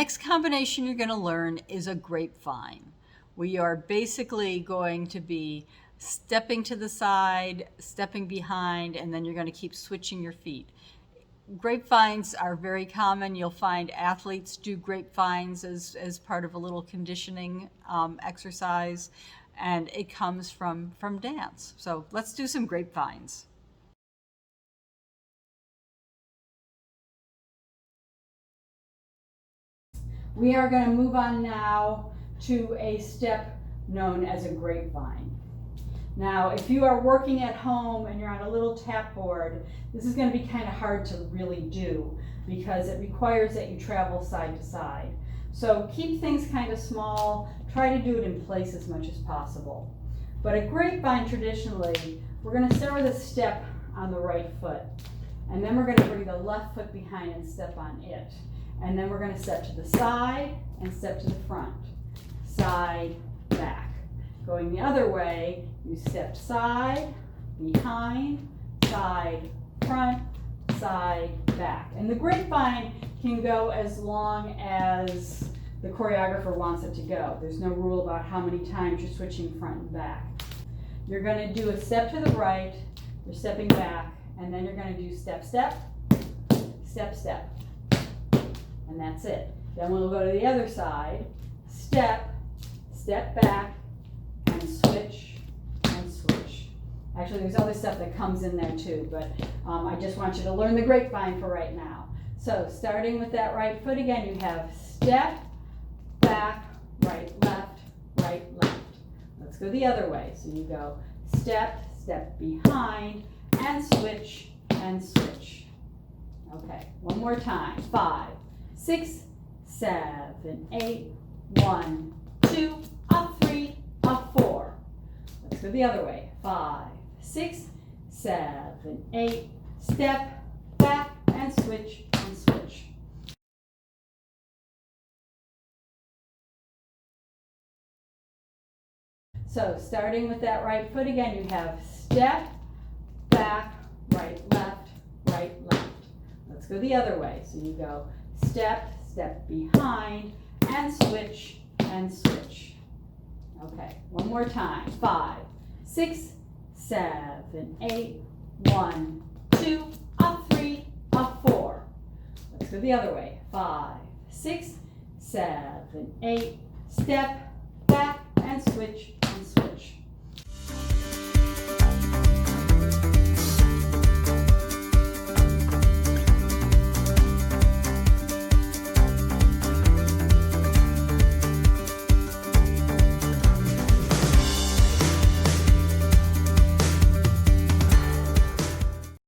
next combination you're going to learn is a grapevine. We are basically going to be stepping to the side, stepping behind, and then you're going to keep switching your feet. Grapevines are very common. You'll find athletes do grapevines as part of a little conditioning exercise, and it comes from dance. So let's do some grapevines. We are going to move on now to a step known as a grapevine. Now, if you are working at home and you're on a little tap board, this is going to be kind of hard to really do because it requires that you travel side to side. So keep things kind of small, try to do it in place as much as possible. But a grapevine, traditionally, we're going to start with a step on the right foot, and then we're going to bring the left foot behind and step on it. And then we're going to step to the side and step to the front, side, back. Going the other way, you step side, behind, side, front, side, back. And the grapevine can go as long as the choreographer wants it to go. There's no rule about how many times you're switching front and back. You're going to do a step to the right, you're stepping back, and then you're going to do step, step, step, step. And that's it. Then we'll go to the other side, step, step back, and switch, and switch. Actually, there's other stuff that comes in there too, but I just want you to learn the grapevine for right now. So starting with that right foot again, you have step, back, right, left, right, left. Let's go the other way. So you go step, step behind, and switch, and switch. Okay, one more time. 5, 6, 7, 8, 1, 2, up 3, up 4. Let's go the other way. 5, 6, 7, 8, step, back, and switch, and switch. So starting with that right foot again, you have step, back, right, left, right, left. Let's go the other way. So you go step, step behind, and switch, and switch. Okay, one more time. 5, 6, 7, 8, 1, 2, up 3, up 4. Let's go the other way. 5, 6, 7, 8, step, back, and switch, and switch.